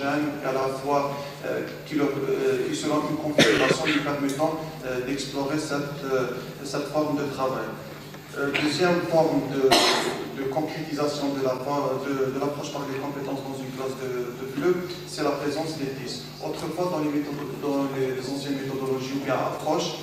homogène et à la fois selon une configuration lui permettant d'explorer cette forme de travail. Deuxième forme de concrétisation de l'approche par les compétences dans une classe de FLE, c'est la présence des TIS. Autrefois, dans les anciennes méthodologies ou bien approches,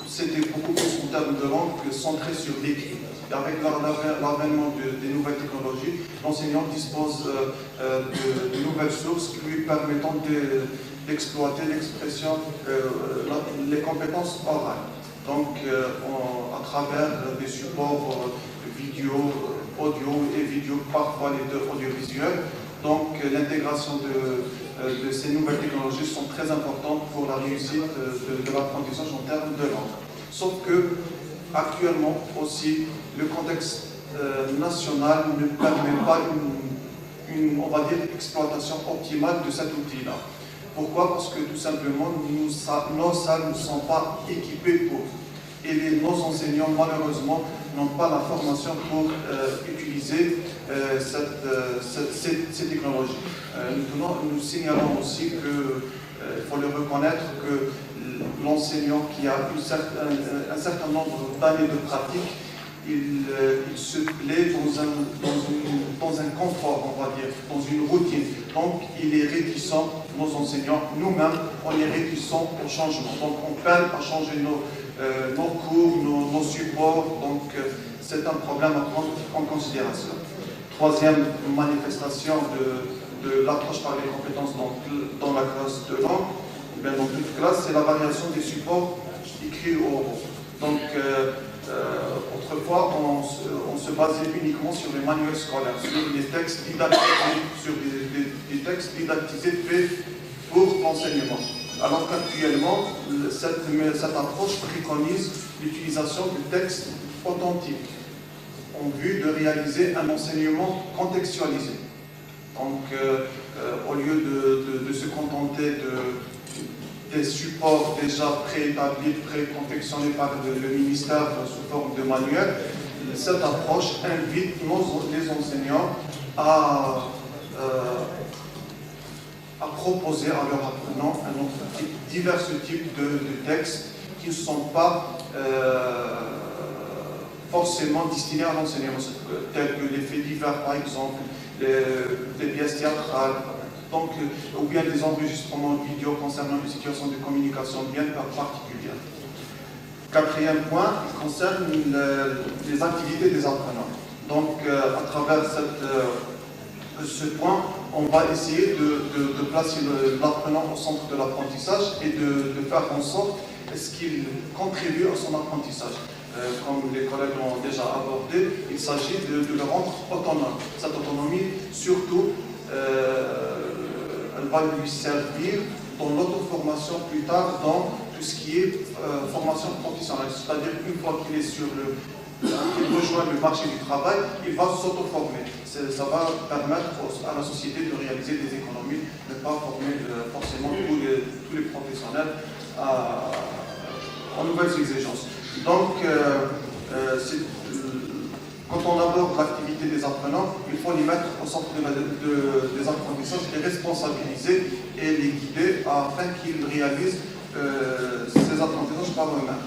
c'était beaucoup plus en termes de langue que centré sur l'écrit. Avec l'avènement des nouvelles technologies, l'enseignant dispose de nouvelles sources lui permettant d'exploiter l'expression, les compétences orales. Donc, à travers des supports vidéo, audio et vidéo, parfois les deux audiovisuels. Donc, l'intégration de ces nouvelles technologies sont très importantes pour la réussite de l'apprentissage en termes de langue. Sauf que, actuellement aussi, le contexte national ne permet pas on va dire, exploitation optimale de cet outil-là. Pourquoi? Parce que tout simplement, nos salles ne sont pas équipées pour. Et nos enseignants, malheureusement, n'ont pas la formation pour utiliser ces technologies. Nous signalons aussi qu'il faut le reconnaître que l'enseignant qui a un certain nombre d'années de pratique, il se plaît dans un confort, on va dire, dans une routine. Donc, il est réticent, nos enseignants, nous-mêmes, on est réticents au changement. Donc, on peine à changer nos cours, nos supports. Donc, c'est un problème à prendre en considération. Troisième manifestation de l'approche par les compétences dans la classe de langue, dans toute classe, c'est la variation des supports écrits ou oraux. Donc, autrefois, on se basait uniquement sur les manuels scolaires, sur les textes didactisés, sur des textes didactisés faits pour l'enseignement. Alors qu'actuellement, cette approche préconise l'utilisation de textes authentiques en vue de réaliser un enseignement contextualisé. Donc, au lieu de se contenter des supports déjà préétablis, préconfectionnés par le ministère sous forme de manuel, cette approche invite les enseignants à proposer à leurs apprenants divers types de textes qui ne sont pas forcément destinés à l'enseignement, tels que les faits divers par exemple, les pièces théâtrales, donc, ou bien des enregistrements vidéo concernant une situation de communication bien particulière. Quatrième point, il concerne les activités des apprenants. Donc, à travers ce point, on va essayer de placer l'apprenant au centre de l'apprentissage et de faire en sorte qu'il contribue à son apprentissage. Comme les collègues l'ont déjà abordé, il s'agit de le rendre autonome. Cette autonomie, surtout, elle va lui servir dans l'auto-formation plus tard dans tout ce qui est formation professionnelle. C'est-à-dire qu'une fois qu'il est qu'il rejoint le marché du travail, il va s'auto-former. Ça va permettre à la société de réaliser des économies, de ne pas former forcément tous les professionnels aux nouvelles exigences. Donc, quand on aborde l'activité des apprenants, il faut les mettre au centre des apprentissages, les responsabiliser et les guider afin qu'ils réalisent ces apprentissages par eux-mêmes.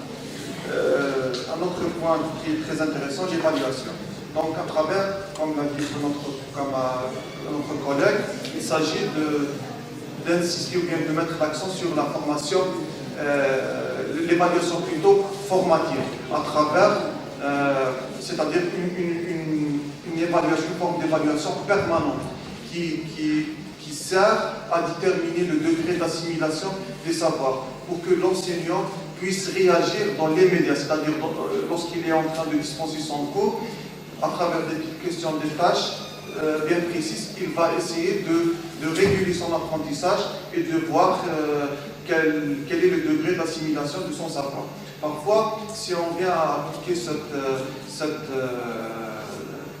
Un autre point qui est très intéressant, l'évaluation. Donc, à travers, comme l'a dit notre collègue, il s'agit d'insister ou bien de mettre l'accent sur la formation, l'évaluation plutôt formative, à travers c'est-à-dire une évaluation, une forme d'évaluation permanente qui sert à déterminer le degré d'assimilation des savoirs pour que l'enseignant puisse réagir dans les médias, c'est-à-dire lorsqu'il est en train de dispenser son cours, à travers des questions, des tâches bien précises, il va essayer de réguler son apprentissage et de voir quel est le degré d'assimilation de son savoir. Parfois, si on vient à appliquer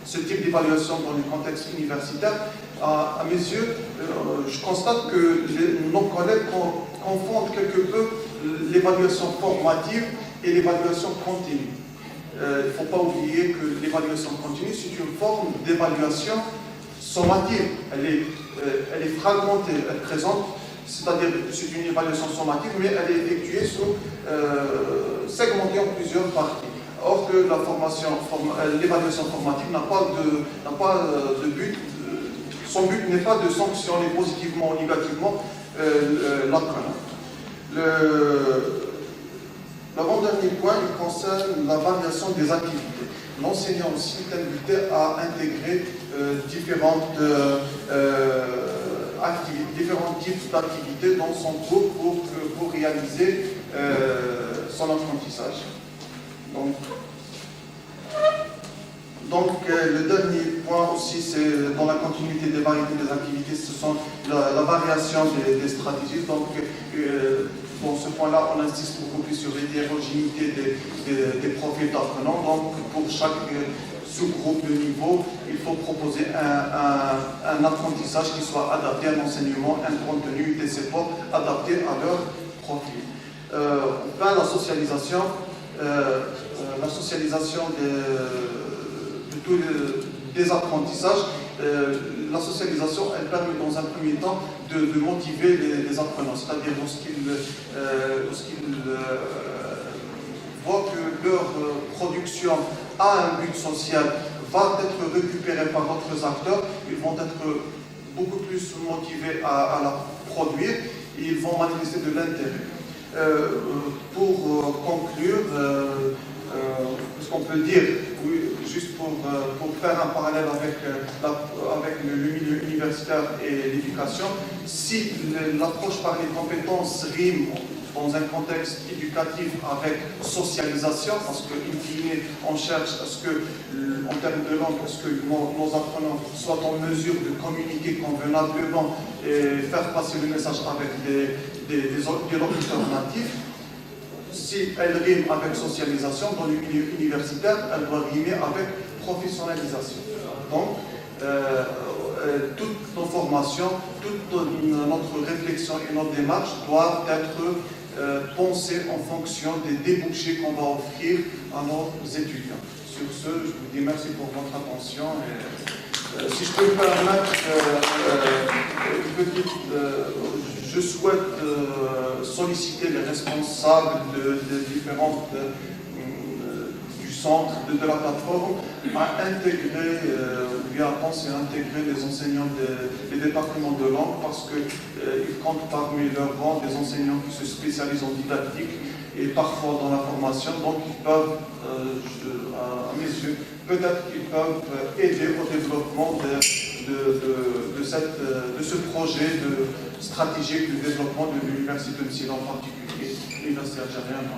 ce type d'évaluation dans le contexte universitaire, à mes yeux, je constate que nos collègues confondent quelque peu l'évaluation formative et l'évaluation continue. Il ne faut pas oublier que l'évaluation continue, c'est une forme d'évaluation sommative, elle est fragmentée, elle présente, c'est-à-dire c'est une évaluation sommative, mais elle est effectuée segmentée en plusieurs parties. Or que l'évaluation formative n'a pas de but, son but n'est pas de sanctionner positivement ou négativement l'apprenant. L'avant-dernier point, il concerne la variation des activités. L'enseignant aussi est invité à intégrer différents types d'activités dans son cours pour réaliser son apprentissage. Donc, le dernier point aussi, c'est dans la continuité des variétés des activités, ce sont la variation des stratégies. Donc, dans ce point-là, on insiste beaucoup plus sur l'hétérogénéité des profils d'apprenants. Donc, pour chaque sous-groupe de niveau, il faut proposer un apprentissage qui soit adapté à un enseignement, un contenu, des supports adaptés à leur profil. Enfin, la socialisation des apprentissages. La socialisation, elle permet dans un premier temps de motiver les apprenants, c'est-à-dire lorsqu'ils voient que leur production a un but social, va être récupérée par d'autres acteurs, ils vont être beaucoup plus motivés à la produire et ils vont manifester de l'intérêt. Pour conclure, ce qu'on peut dire, oui, juste pour faire un parallèle avec le milieu universitaire et l'éducation, si l'approche par les compétences rime dans un contexte éducatif avec socialisation, parce qu'in fine, on cherche à ce que, en termes de langue, à ce que nos apprenants soient en mesure de communiquer convenablement et faire passer le message avec des locuteurs natifs. Si elle rime avec socialisation, dans le milieu universitaire, elle doit rimer avec professionnalisation. Donc, toutes nos formations, toute notre réflexion et notre démarche doivent être pensées en fonction des débouchés qu'on va offrir à nos étudiants. Sur ce, je vous dis merci pour votre attention. Et, si je peux me permettre une petite... je souhaite solliciter les responsables des différentes du centre, de la plateforme, à intégrer, à penser à intégrer les enseignants des départements de langue, parce qu'ils comptent parmi leurs rangs des enseignants qui se spécialisent en didactique et parfois dans la formation, donc ils peuvent, à mes yeux, peut-être qu'ils peuvent aider au développement de ce projet stratégique de développement de l'université de Messine en particulier, l'université algérienne